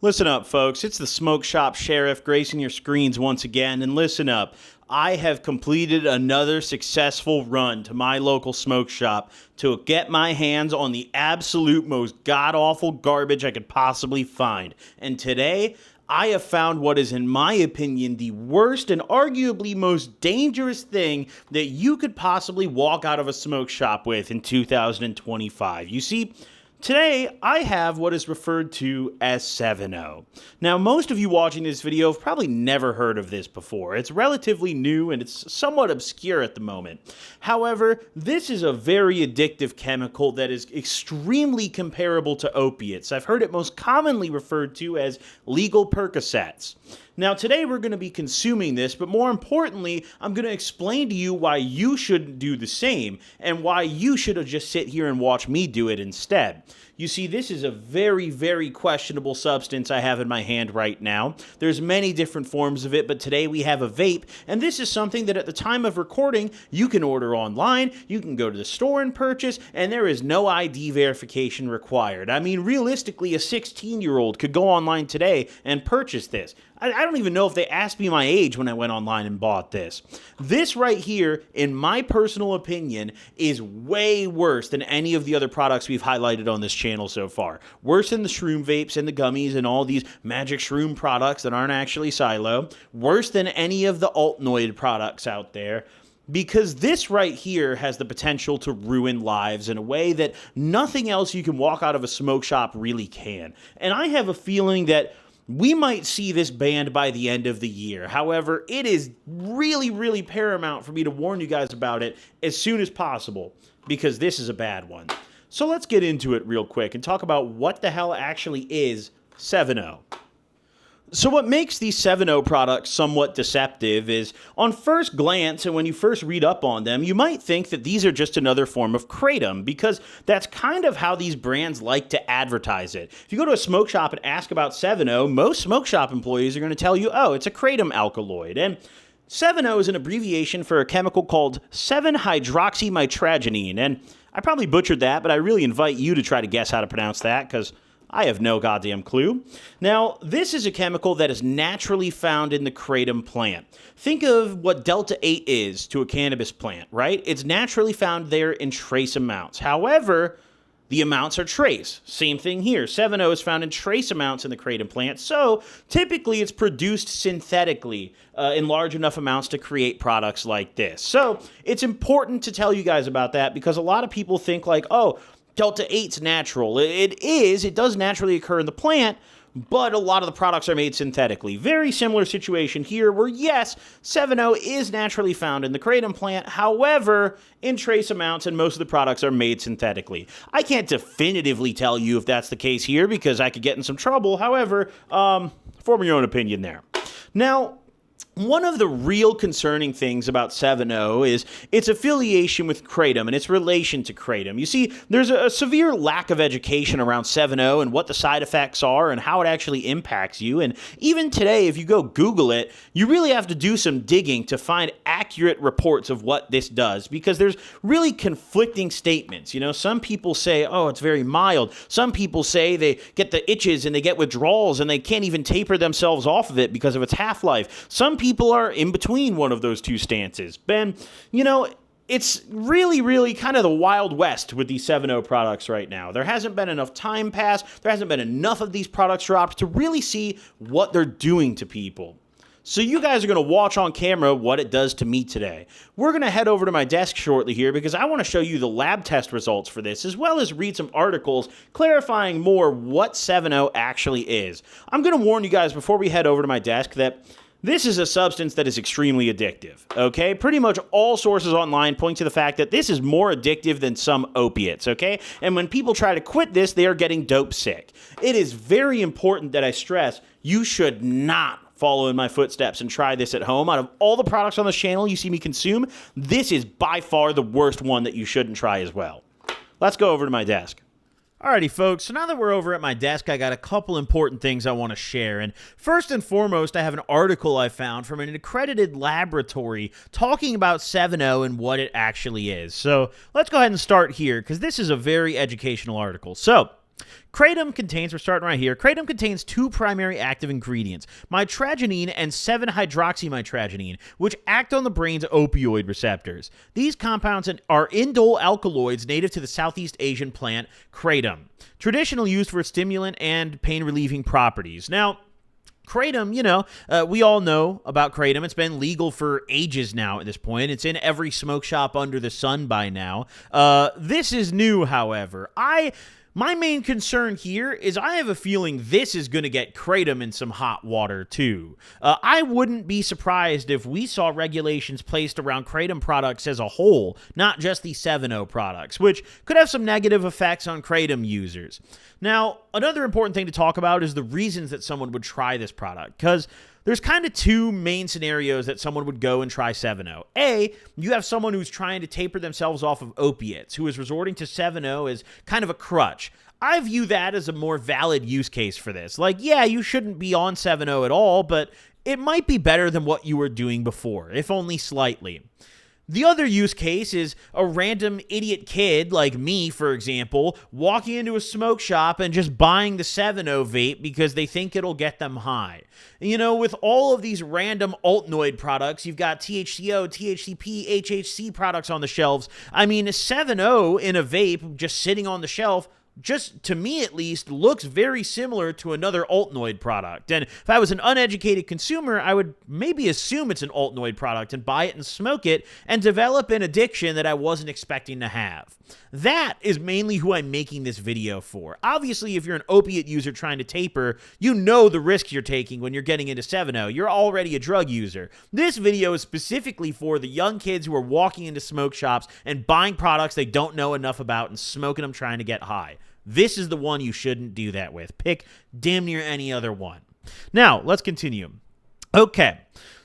Listen up, folks. It's the Smoke Shop Sheriff gracing your screens once again. And listen up. I have completed another successful run to my local smoke shop to get my hands on the absolute most god-awful garbage I could possibly find. And today, I have found what is, in my opinion, the worst and arguably most dangerous thing that you could possibly walk out of a smoke shop with in 2025. You see, today, I have what is referred to as 7-0. Now, most of you watching this video have probably never heard of this before. It's relatively new and it's somewhat obscure at the moment. However, this is a very addictive chemical that is extremely comparable to opiates. I've heard it most commonly referred to as legal Percocets. Now, today we're going to be consuming this, but more importantly, I'm going to explain to you why you shouldn't do the same and why you should just sit here and watch me do it instead. You see, this is a very, very questionable substance I have in my hand right now. There's many different forms of it, but today we have a vape, and this is something that at the time of recording, you can order online, you can go to the store and purchase, and there is no ID verification required. I mean, realistically, a 16-year-old could go online today and purchase this. I don't even know if they asked me my age when I went online and bought this. This right here, in my personal opinion, is way worse than any of the other products we've highlighted on this channel so far. Worse than the shroom vapes and the gummies and all these magic shroom products that aren't actually silo. Worse than any of the Altnoid products out there. Because this right here has the potential to ruin lives in a way that nothing else you can walk out of a smoke shop really can. And I have a feeling that we might see this banned by the end of the year. However, it is really, really paramount for me to warn you guys about it as soon as possible, because this is a bad one. So let's get into it real quick and talk about what the hell actually is 7-0. So what makes these 7-0 products somewhat deceptive is, on first glance and when you first read up on them, you might think that these are just another form of kratom, because that's kind of how these brands like to advertise it. If you go to a smoke shop and ask about 7-0, most smoke shop employees are going to tell you, oh, it's a kratom alkaloid. And 7-0 is an abbreviation for a chemical called 7-hydroxymitragynine. And I probably butchered that, but I really invite you to try to guess how to pronounce that, because I have no goddamn clue. Now, this is a chemical that is naturally found in the kratom plant. Think of what Delta 8 is to a cannabis plant, right? It's naturally found there in trace amounts. However, the amounts are trace. Same thing here. 7-0 is found in trace amounts in the kratom plant, so typically it's produced synthetically in large enough amounts to create products like this. So it's important to tell you guys about that, because a lot of people think like, oh, Delta 8's natural. It does naturally occur in the plant, but a lot of the products are made synthetically. Very similar situation here where, yes, 7-0 is naturally found in the kratom plant, however, in trace amounts, and most of the products are made synthetically. I can't definitively tell you if that's the case here because I could get in some trouble, however, form your own opinion there. Now, one of the real concerning things about 7-0 is its affiliation with kratom and its relation to kratom. You see, there's a severe lack of education around 7-0 and what the side effects are and how it actually impacts you. And even today, if you go Google it, you really have to do some digging to find accurate reports of what this does, because there's really conflicting statements. You know, some people say, oh, it's very mild. Some people say they get the itches and they get withdrawals and they can't even taper themselves off of it because of its half-life. Some people are in between one of those two stances. Ben, you know, it's really, really kind of the Wild West with these 7-0 products right now. There hasn't been enough time passed. There hasn't been enough of these products dropped to really see what they're doing to people. So you guys are going to watch on camera what it does to me today. We're going to head over to my desk shortly here because I want to show you the lab test results for this, as well as read some articles clarifying more what 7-0 actually is. I'm going to warn you guys before we head over to my desk that this is a substance that is extremely addictive, okay? Pretty much all sources online point to the fact that this is more addictive than some opiates, okay? And when people try to quit this, they are getting dope sick. It is very important that I stress you should not follow in my footsteps and try this at home. Out of all the products on this channel you see me consume, this is by far the worst one that you shouldn't try as well. Let's go over to my desk. Alrighty, folks, so now that we're over at my desk, I got a couple important things I want to share. And first and foremost, I have an article I found from an accredited laboratory talking about 7-0 and what it actually is. So let's go ahead and start here, because this is a very educational article. So Kratom contains, we're starting right here, kratom contains two primary active ingredients, mitragynine and 7-hydroxymitragynine, which act on the brain's opioid receptors. These compounds are indole alkaloids native to the Southeast Asian plant kratom, traditionally used for its stimulant and pain-relieving properties. Now, kratom, we all know about kratom. It's been legal for ages now at this point. It's in every smoke shop under the sun by now. This is new, however. My main concern here is I have a feeling this is going to get kratom in some hot water, too. I wouldn't be surprised if we saw regulations placed around kratom products as a whole, not just the 7-0 products, which could have some negative effects on kratom users. Now, another important thing to talk about is the reasons that someone would try this product, because there's kind of two main scenarios that someone would go and try 7-0. A, you have someone who's trying to taper themselves off of opiates, who is resorting to 7-0 as kind of a crutch. I view that as a more valid use case for this. Like, yeah, you shouldn't be on 7-0 at all, but it might be better than what you were doing before, if only slightly. The other use case is a random idiot kid like me, for example, walking into a smoke shop and just buying the 7-0 vape because they think it'll get them high. With all of these random altnoid products, you've got THCO, THCP, HHC products on the shelves. I mean, a 7-0 in a vape just sitting on the shelf, just to me at least, looks very similar to another altnoid product. And if I was an uneducated consumer, I would maybe assume it's an altnoid product and buy it and smoke it and develop an addiction that I wasn't expecting to have. That is mainly who I'm making this video for. Obviously, if you're an opiate user trying to taper, you know the risk you're taking when you're getting into 7-0. You're already a drug user. This video is specifically for the young kids who are walking into smoke shops and buying products they don't know enough about and smoking them trying to get high. This is the one you shouldn't do that with. Pick damn near any other one. Now, let's continue. Okay.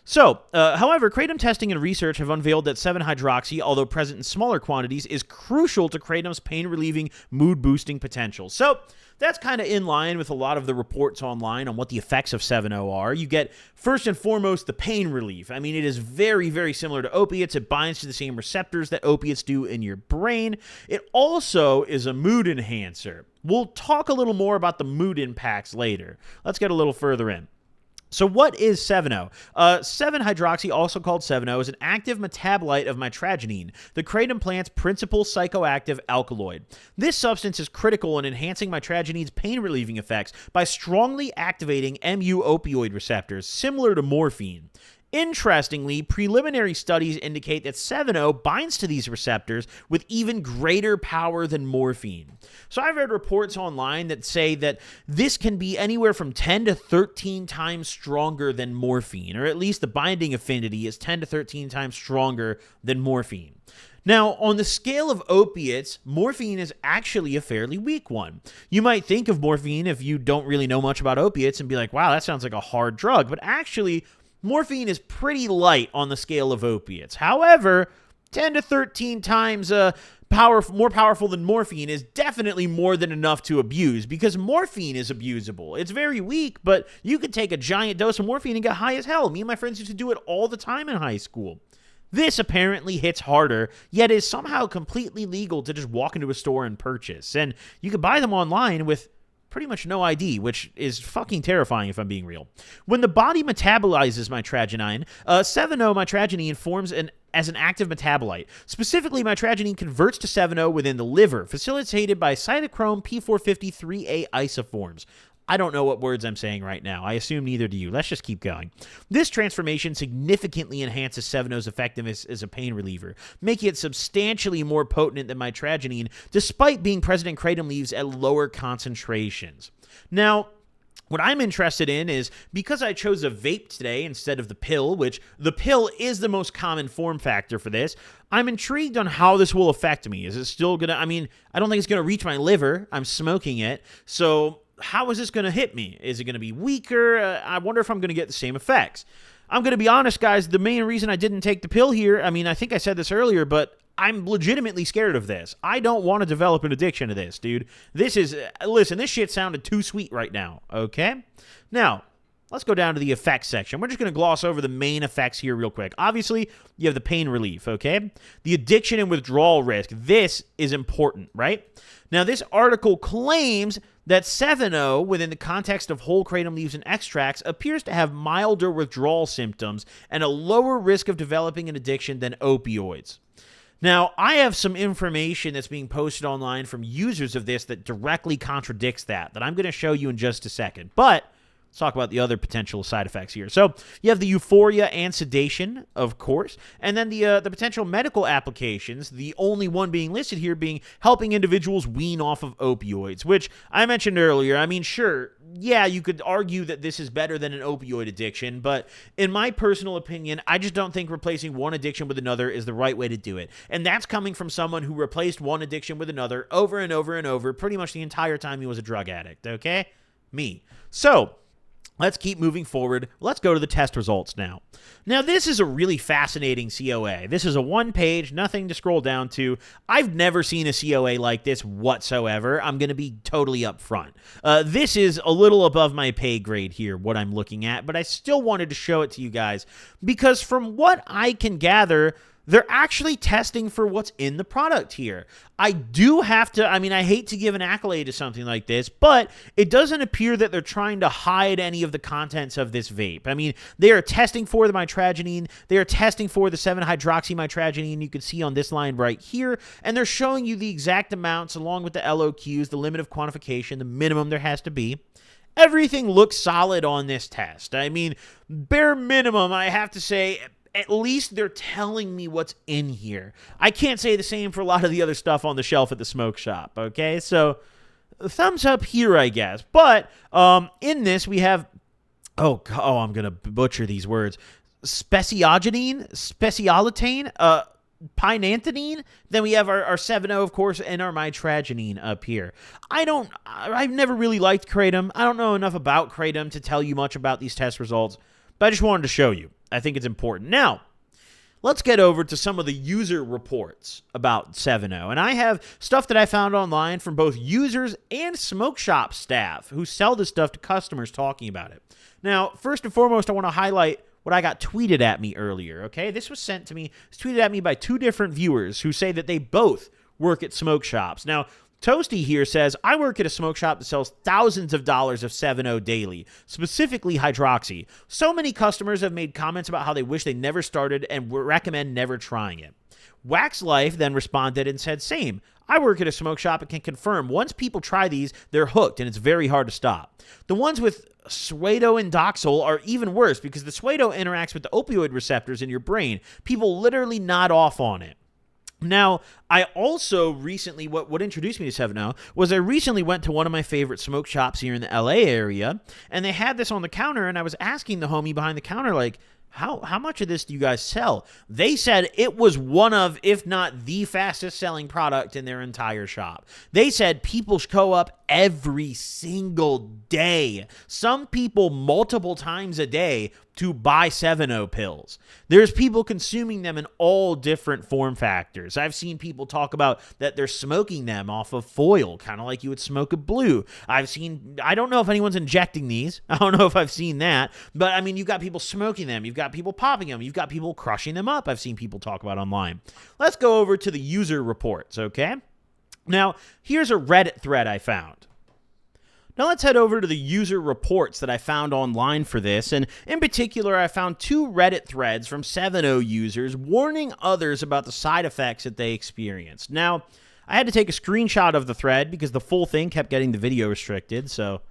So, however, kratom testing and research have unveiled that 7-hydroxy, although present in smaller quantities, is crucial to kratom's pain-relieving, mood-boosting potential. So, that's kind of in line with a lot of the reports online on what the effects of 7-0 are. You get, first and foremost, the pain relief. I mean, it is very, very similar to opiates. It binds to the same receptors that opiates do in your brain. It also is a mood enhancer. We'll talk a little more about the mood impacts later. Let's get a little further in. So what is 7-0? 7-hydroxy, also called 7-0, is an active metabolite of mitragynine, the kratom plant's principal psychoactive alkaloid. This substance is critical in enhancing mitragynine's pain-relieving effects by strongly activating mu opioid receptors, similar to morphine. Interestingly, preliminary studies indicate that 7-0 binds to these receptors with even greater power than morphine. So I've read reports online that say that this can be anywhere from 10 to 13 times stronger than morphine, or at least the binding affinity is 10 to 13 times stronger than morphine. Now, on the scale of opiates, morphine is actually a fairly weak one. You might think of morphine, if you don't really know much about opiates, and be like, wow, that sounds like a hard drug, but actually, morphine is pretty light on the scale of opiates. However, 10 to 13 times more powerful than morphine is definitely more than enough to abuse, because morphine is abusable. It's very weak, but you could take a giant dose of morphine and get high as hell. Me and my friends used to do it all the time in high school. This apparently hits harder, yet is somehow completely legal to just walk into a store and purchase. And you can buy them online with pretty much no ID, which is fucking terrifying if I'm being real. When the body metabolizes mitragynine, 7-0 mitragynine forms as an active metabolite. Specifically, mitragynine converts to 7-0 within the liver, facilitated by cytochrome P450-3A isoforms. I don't know what words I'm saying right now. I assume neither do you. Let's just keep going. This transformation significantly enhances 7-0's effectiveness as a pain reliever, making it substantially more potent than mitragynine, despite being present in kratom leaves at lower concentrations. Now, what I'm interested in is, because I chose a vape today instead of the pill, which the pill is the most common form factor for this, I'm intrigued on how this will affect me. Is it still going to, I don't think it's going to reach my liver. I'm smoking it. So how is this going to hit me? Is it going to be weaker? I wonder if I'm going to get the same effects. I'm going to be honest, guys. The main reason I didn't take the pill here, I think I said this earlier, but I'm legitimately scared of this. I don't want to develop an addiction to this, dude. Listen, this shit sounded too sweet right now, okay? Now, let's go down to the effects section. We're just going to gloss over the main effects here real quick. Obviously, you have the pain relief, okay? The addiction and withdrawal risk. This is important, right? Now, this article claims that 7.0, within the context of whole kratom leaves and extracts, appears to have milder withdrawal symptoms and a lower risk of developing an addiction than opioids. Now, I have some information that's being posted online from users of this that directly contradicts that I'm going to show you in just a second. But let's talk about the other potential side effects here. So you have the euphoria and sedation, of course, and then the potential medical applications, the only one being listed here being helping individuals wean off of opioids, which I mentioned earlier. I mean, sure, yeah, you could argue that this is better than an opioid addiction, but in my personal opinion, I just don't think replacing one addiction with another is the right way to do it. And that's coming from someone who replaced one addiction with another over and over and over pretty much the entire time he was a drug addict, okay? Me. So let's keep moving forward. Let's go to the test results now. Now, this is a really fascinating COA. This is a one-page, nothing to scroll down to. I've never seen a COA like this whatsoever. I'm going to be totally upfront. This is a little above my pay grade here, what I'm looking at, but I still wanted to show it to you guys because from what I can gather, they're actually testing for what's in the product here. I do have to, I hate to give an accolade to something like this, but it doesn't appear that they're trying to hide any of the contents of this vape. They are testing for the mitragynine. They are testing for the 7-hydroxymitragynine you can see on this line right here, and they're showing you the exact amounts along with the LOQs, the limit of quantification, the minimum there has to be. Everything looks solid on this test. Bare minimum, I have to say, at least they're telling me what's in here. I can't say the same for a lot of the other stuff on the shelf at the smoke shop, okay? So, thumbs up here, I guess. But in this, we have, I'm going to butcher these words, speciogenine, specialitane, pinanthenine. Then we have our 7.0, of course, and our mitragynine up here. I've never really liked kratom. I don't know enough about kratom to tell you much about these test results, but I just wanted to show you. I think it's important. Now, let's get over to some of the user reports about 7.0. And I have stuff that I found online from both users and smoke shop staff who sell this stuff to customers talking about it. Now, first and foremost, I want to highlight what I got tweeted at me earlier, okay? This was sent to me, it's tweeted at me by two different viewers who say that they both work at smoke shops. Now, Toasty here says, I work at a smoke shop that sells thousands of dollars of 7.0 daily, specifically hydroxy. So many customers have made comments about how they wish they never started and recommend never trying it. Wax Life then responded and said, same. I work at a smoke shop and can confirm once people try these, they're hooked and it's very hard to stop. The ones with Pseudo and Doxil are even worse because the Pseudo interacts with the opioid receptors in your brain. People literally nod off on it. Now, I also recently, what introduced me to 7.0 was I recently went to one of my favorite smoke shops here in the LA area, and they had this on the counter, and I was asking the homie behind the counter, like, how much of this do you guys sell? They said it was one of, if not the fastest selling product in their entire shop. They said people show up every single day. Some people multiple times a day to buy 7.0 pills. There's people consuming them in all different form factors. I've seen people talk about that they're smoking them off of foil, kind of like you would smoke a blue. I don't know if anyone's injecting these. I don't know if I've seen that. But, you've got people smoking them. You've got people popping them. You've got people crushing them up. I've seen people talk about online. Let's go over to the user reports, okay? Now, here's a Reddit thread I found. Now let's head over to the user reports that I found online for this, and in particular I found two Reddit threads from 7.0 users warning others about the side effects that they experienced. Now, I had to take a screenshot of the thread because the full thing kept getting the video restricted, so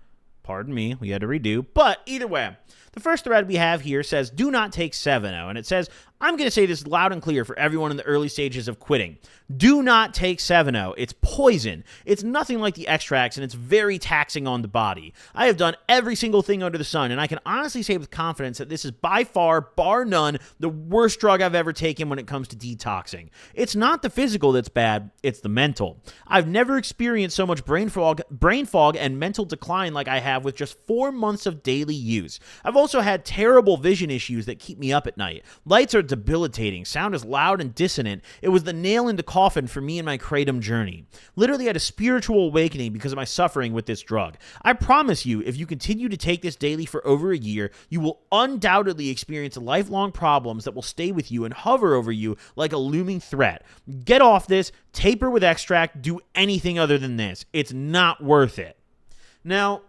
pardon me, we had to redo. But either way, the first thread we have here says, do not take 7.0, and it says, I'm going to say this loud and clear for everyone in the early stages of quitting. Do not take 7.0. It's poison. It's nothing like the extracts, and it's very taxing on the body. I have done every single thing under the sun, and I can honestly say with confidence that this is by far, bar none, the worst drug I've ever taken when it comes to detoxing. It's not the physical that's bad, it's the mental. I've never experienced so much brain fog and mental decline like I have with just 4 months of daily use. I've also had terrible vision issues that keep me up at night. Lights are debilitating. Sound is loud and dissonant. It was the nail in the coffin for me and my kratom journey. Literally had a spiritual awakening because of my suffering with this drug. I promise you, if you continue to take this daily for over a year, you will undoubtedly experience lifelong problems that will stay with you and hover over you like a looming threat. Get off this, taper with extract, do anything other than this. It's not worth it. Now,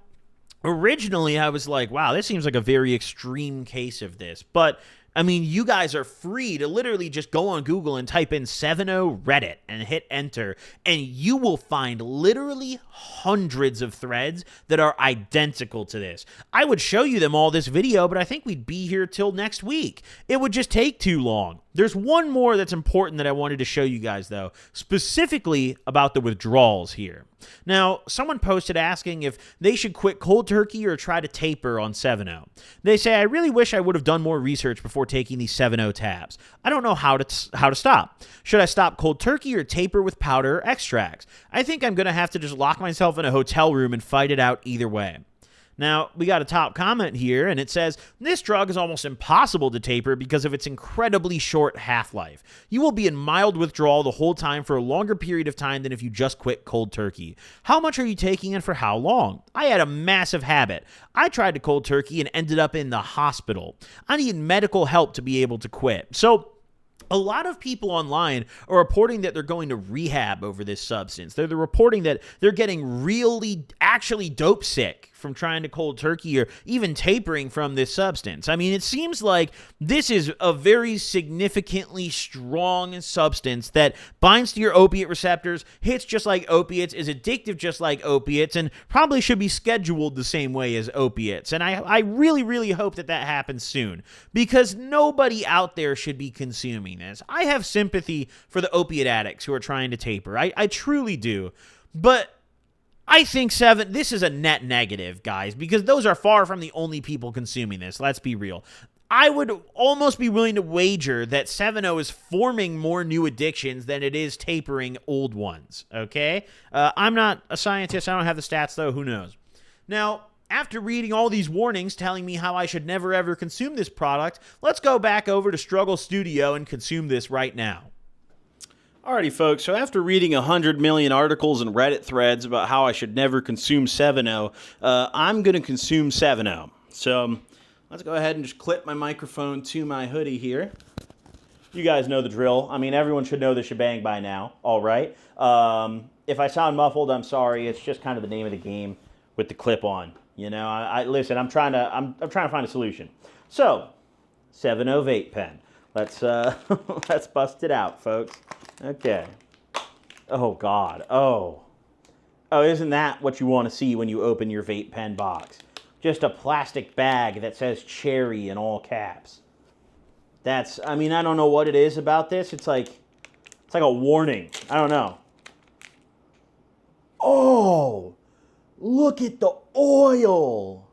originally, I was like, wow, this seems like a very extreme case of this. But, I mean, you guys are free to literally just go on Google and type in 7.0 Reddit and hit enter, and you will find literally hundreds of threads that are identical to this. I would show you them all this video, but I think we'd be here till next week. It would just take too long. There's one more that's important that I wanted to show you guys, though, specifically about the withdrawals here. Now, someone posted asking if they should quit cold turkey or try to taper on 7.0. They say, I really wish I would have done more research before taking these 7.0 tabs. I don't know how to stop. Should I stop cold turkey or taper with powder or extracts? I think I'm going to have to just lock myself in a hotel room and fight it out either way. Now, we got a top comment here, and it says, this drug is almost impossible to taper because of its incredibly short half-life. You will be in mild withdrawal the whole time for a longer period of time than if you just quit cold turkey. How much are you taking and for how long? I had a massive habit. I tried to cold turkey and ended up in the hospital. I need medical help to be able to quit. So, a lot of people online are reporting that they're going to rehab over this substance. They're reporting that they're getting actually dope sick from trying to cold turkey or even tapering from this substance. I mean, it seems like this is a very significantly strong substance that binds to your opiate receptors, hits just like opiates, is addictive just like opiates, and probably should be scheduled the same way as opiates. And I really, really hope that happens soon, because nobody out there should be consuming this. I have sympathy for the opiate addicts who are trying to taper. I truly do. But I think this is a net negative, guys, because those are far from the only people consuming this. Let's be real. I would almost be willing to wager that 7.0 is forming more new addictions than it is tapering old ones, okay? I'm not a scientist. I don't have the stats, though. Who knows? Now, after reading all these warnings telling me how I should never, ever consume this product, let's go back over to Struggle Studio and consume this right now. Alrighty, folks, so after reading 100 million articles and Reddit threads about how I should never consume 7.0, I'm going to consume 7.0. So let's go ahead and just clip my microphone to my hoodie here. You guys know the drill. I mean, everyone should know the shebang by now, all right? If I sound muffled, I'm sorry. It's just kind of the name of the game with the clip on. You know, listen, I'm trying to find a solution. So, 7.0 vape pen. Let's bust it out, folks. Okay. Oh, God. Oh, isn't that what you want to see when you open your vape pen box? Just a plastic bag that says cherry in all caps. I don't know what it is about this. It's like a warning. I don't know. Oh, look at the oil.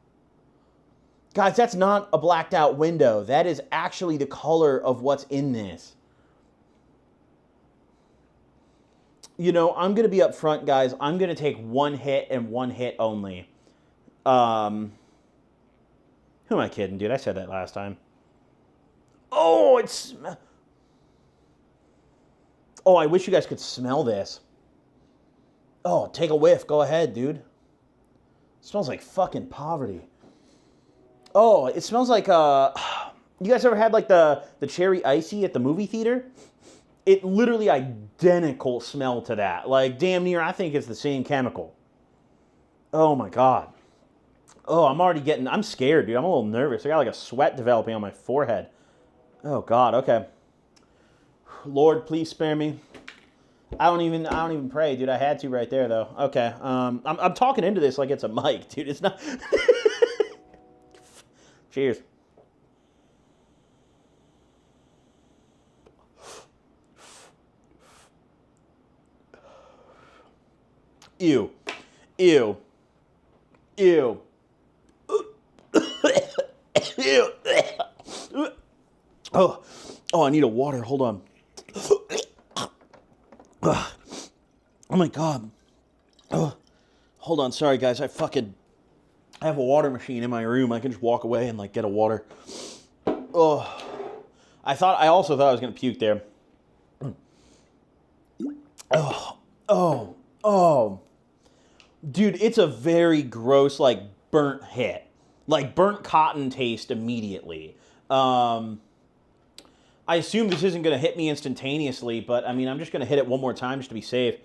Guys, that's not a blacked out window. That is actually the color of what's in this. You know, I'm going to be up front, guys. I'm going to take one hit and one hit only. Who am I kidding, dude? I said that last time. Oh, I wish you guys could smell this. Oh, take a whiff. Go ahead, dude. It smells like fucking poverty. Oh, it smells like, you guys ever had like the cherry icy at the movie theater? It literally identical smell to that. Like, damn near, I think it's the same chemical. Oh, my God. Oh, I'm scared, dude. I'm a little nervous. I got like a sweat developing on my forehead. Oh, God, okay. Lord, please spare me. I don't even pray, dude. I had to right there, though. Okay, I'm talking into this like it's a mic, dude. It's not. Cheers. Ew. Ew. Ew. Ew. Oh, I need a water. Hold on. Oh my God. Oh, hold on. Sorry, guys. I have a water machine in my room. I can just walk away and like get a water. Oh, I also thought I was going to puke there. Oh. Dude, it's a very gross, like, burnt hit. Like, burnt cotton taste immediately. I assume this isn't going to hit me instantaneously, but, I mean, I'm just going to hit it one more time just to be safe.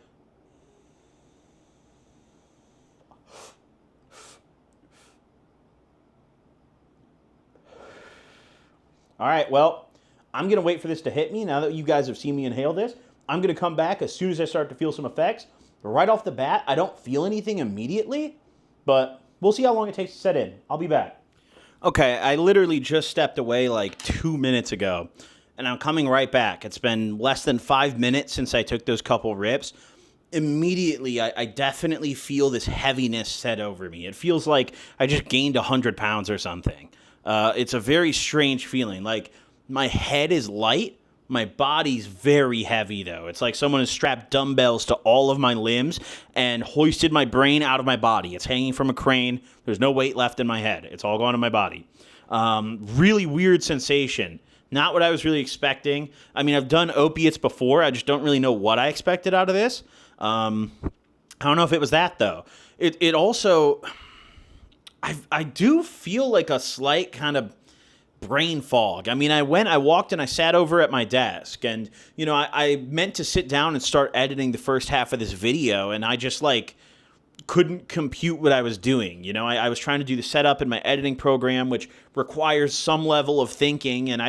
All right, well, I'm going to wait for this to hit me. Now that you guys have seen me inhale this, I'm going to come back as soon as I start to feel some effects. Right off the bat, I don't feel anything immediately, but we'll see how long it takes to set in. I'll be back. Okay, I literally just stepped away like 2 minutes ago, and I'm coming right back. It's been less than 5 minutes since I took those couple rips. Immediately, I definitely feel this heaviness set over me. It feels like I just gained 100 pounds or something. It's a very strange feeling. Like, my head is light. My body's very heavy, though. It's like someone has strapped dumbbells to all of my limbs and hoisted my brain out of my body. It's hanging from a crane. There's no weight left in my head. It's all gone in my body. Really weird sensation. Not what I was really expecting. I mean, I've done opiates before. I just don't really know what I expected out of this. I don't know if it was that, though. It also... I do feel like a slight kind of brain fog. I mean, I walked and I sat over at my desk, and, you know, I meant to sit down and start editing the first half of this video, and I just, like, couldn't compute what I was doing. You know, I was trying to do the setup in my editing program, which requires some level of thinking, and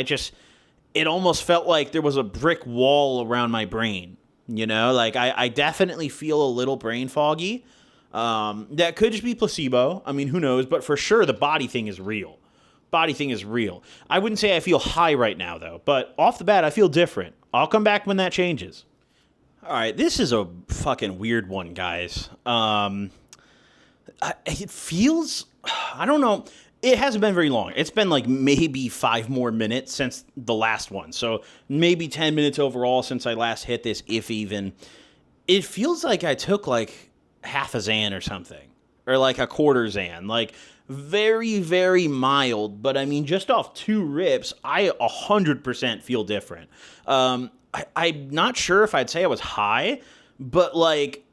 it almost felt like there was a brick wall around my brain. You know, like, I definitely feel a little brain foggy. That could just be placebo. I mean, who knows? But for sure, the body thing is real. Body thing is real. I wouldn't say I feel high right now, though. But off the bat, I feel different. I'll come back when that changes. All right, this is a fucking weird one, guys. It feels... I don't know. It hasn't been very long. It's been like maybe 5 more minutes since the last one. So maybe 10 minutes overall since I last hit this, if even. It feels like I took like half a Xan or something. Or like a quarter Xan. Like... very, very mild, but I mean, just off 2 rips, I 100% feel different. I'm not sure if I'd say I was high, but like,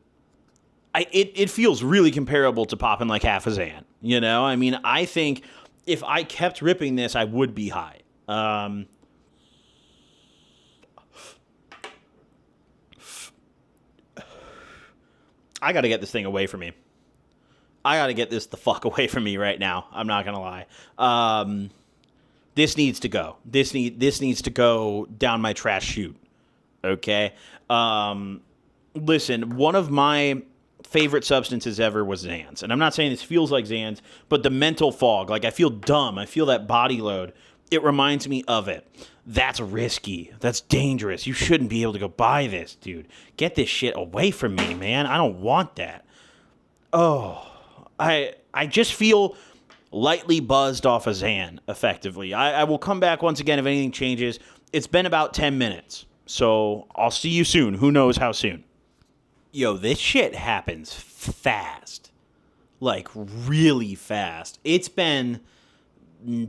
it feels really comparable to popping like half a Xan. You know, I mean, I think if I kept ripping this, I would be high. I got to get this thing away from me. I got to get this the fuck away from me right now. I'm not going to lie. This needs to go. This needs to go down my trash chute. Okay? Listen, one of my favorite substances ever was Xans. And I'm not saying this feels like Xans, but the mental fog. Like, I feel dumb. I feel that body load. It reminds me of it. That's risky. That's dangerous. You shouldn't be able to go buy this, dude. Get this shit away from me, man. I don't want that. Oh... I just feel lightly buzzed off a Xan, effectively. I will come back once again if anything changes. It's been about 10 minutes, so I'll see you soon. Who knows how soon? Yo, this shit happens fast. Like, really fast. It's been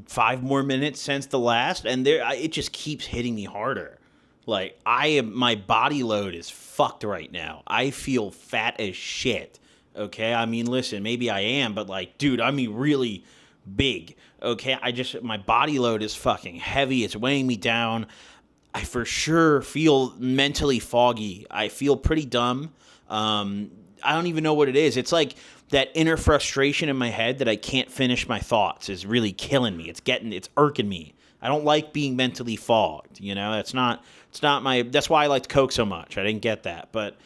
5 more minutes since the last, and it just keeps hitting me harder. Like, my body load is fucked right now. I feel fat as shit. Okay, I mean, listen, maybe I am, but like, dude, I mean, really big. Okay, my body load is fucking heavy. It's weighing me down. I for sure feel mentally foggy. I feel pretty dumb. I don't even know what it is. It's like that inner frustration in my head that I can't finish my thoughts is really killing me. It's irking me. I don't like being mentally fogged. You know, that's why I liked Coke so much. I didn't get that, but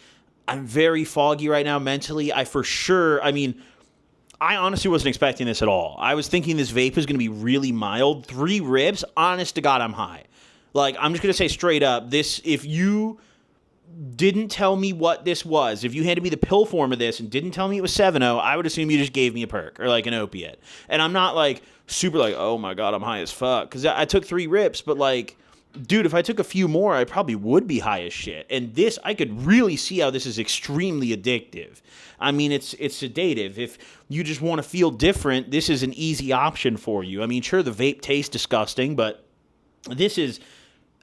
I'm very foggy right now mentally. I honestly wasn't expecting this at all. I was thinking this vape is going to be really mild. 3 rips, honest to God, I'm high. Like, I'm just going to say straight up, if you didn't tell me what this was, if you handed me the pill form of this and didn't tell me it was 7-0, I would assume you just gave me a perk or like an opiate. And I'm not like super like, oh my God, I'm high as fuck. Because I took 3 rips, but like, dude, if I took a few more, I probably would be high as shit. And this, I could really see how this is extremely addictive. I mean, it's sedative. If you just want to feel different, this is an easy option for you. I mean, sure, the vape tastes disgusting, but this is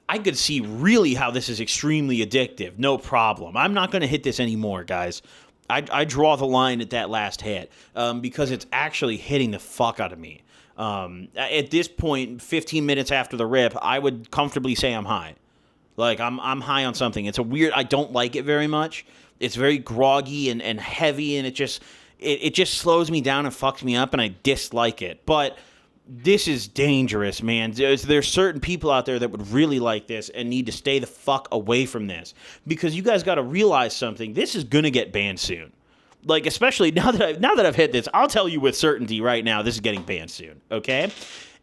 I could see really how this is extremely addictive. No problem. I'm not going to hit this anymore, guys. I draw the line at that last hit because it's actually hitting the fuck out of me. At this point, 15 minutes after the rip, I would comfortably say I'm high. Like, I'm high on something. It's a weird... I don't like it very much. It's very groggy and heavy, and it just slows me down and fucks me up, and I dislike it. But this is dangerous, man. There's certain people out there that would really like this and need to stay the fuck away from this. Because you guys got to realize something. This is going to get banned soon. Like, especially now that I've hit this, I'll tell you with certainty right now, this is getting banned soon, okay?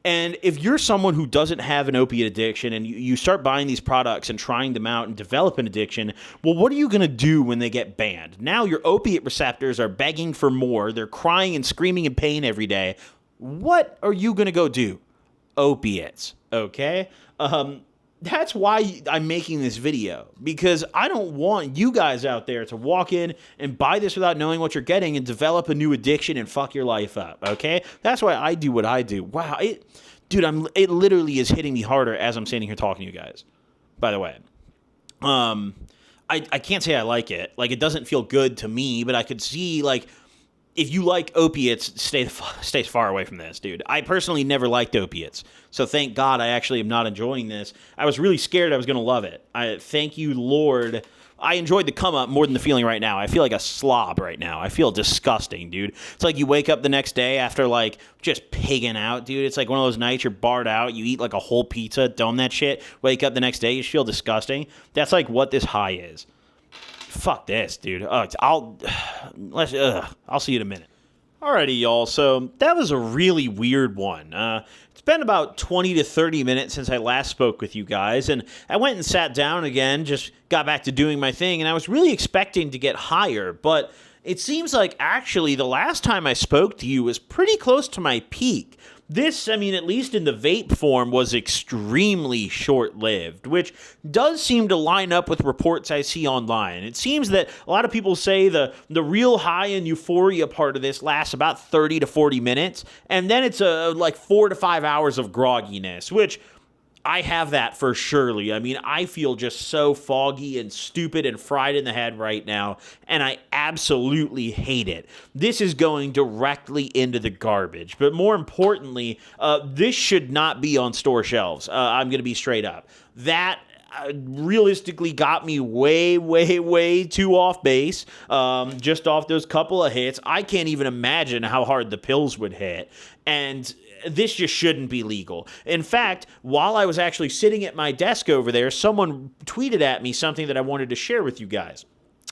And if you're someone who doesn't have an opiate addiction and you start buying these products and trying them out and develop an addiction, well, what are you going to do when they get banned? Now your opiate receptors are begging for more. They're crying and screaming in pain every day. What are you going to go do? Opiates, okay? That's why I'm making this video, because I don't want you guys out there to walk in and buy this without knowing what you're getting and develop a new addiction and fuck your life up, okay? That's why I do what I do. Wow, it literally is hitting me harder as I'm standing here talking to you guys, by the way. I can't say I like it. Like, it doesn't feel good to me, but I could see, like, if you like opiates, stay far away from this, dude. I personally never liked opiates, so thank God I actually am not enjoying this. I was really scared I was going to love it. Thank you, Lord. I enjoyed the come up more than the feeling right now. I feel like a slob right now. I feel disgusting, dude. It's like you wake up the next day after, like, just pigging out, dude. It's like one of those nights you're barred out. You eat, like, a whole pizza, dome that shit. Wake up the next day, you feel disgusting. That's, like, what this high is. Fuck this, dude. I'll see you in a minute. Alrighty, y'all. So that was a really weird one. It's been about 20 to 30 minutes since I last spoke with you guys, and I went and sat down again, just got back to doing my thing, and I was really expecting to get higher, but it seems like actually the last time I spoke to you was pretty close to my peak. This, I mean, at least in the vape form, was extremely short-lived, which does seem to line up with reports I see online. It seems that a lot of people say the real high and euphoria part of this lasts about 30 to 40 minutes, and then it's like 4 to 5 hours of grogginess, which I have that for surely. I mean, I feel just so foggy and stupid and fried in the head right now, and I absolutely hate it. This is going directly into the garbage. But more importantly, this should not be on store shelves. I'm going to be straight up. That realistically got me way, way, way too off base, just off those couple of hits. I can't even imagine how hard the pills would hit. And this just shouldn't be legal. In fact, while I was actually sitting at my desk over there, someone tweeted at me something that I wanted to share with you guys.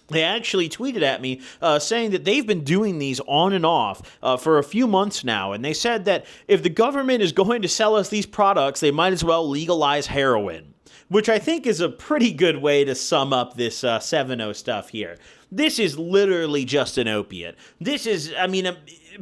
They actually tweeted at me saying that they've been doing these on and off for a few months now, and they said that if the government is going to sell us these products, they might as well legalize heroin, which I think is a pretty good way to sum up this 7-0 stuff here. This is literally just an opiate. This is, I mean,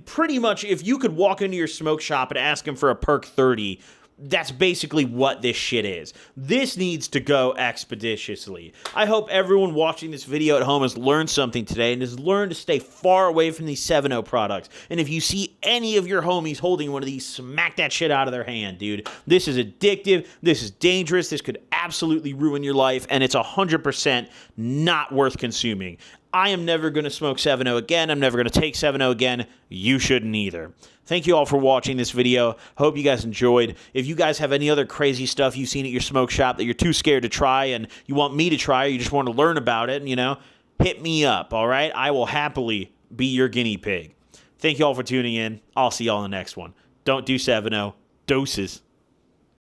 pretty much if you could walk into your smoke shop and ask them for a Perk 30, that's basically what this shit is. This needs to go expeditiously. I hope everyone watching this video at home has learned something today and has learned to stay far away from these 7-0 products. And if you see any of your homies holding one of these, smack that shit out of their hand, dude. This is addictive. This is dangerous. This could absolutely ruin your life, and it's 100% not worth consuming. I am never going to smoke 7-0 again. I'm never going to take 7-0 again. You shouldn't either. Thank you all for watching this video. Hope you guys enjoyed. If you guys have any other crazy stuff you've seen at your smoke shop that you're too scared to try and you want me to try or you just want to learn about it, hit me up, all right? I will happily be your guinea pig. Thank you all for tuning in. I'll see y'all in the next one. Don't do 7-0. Doses.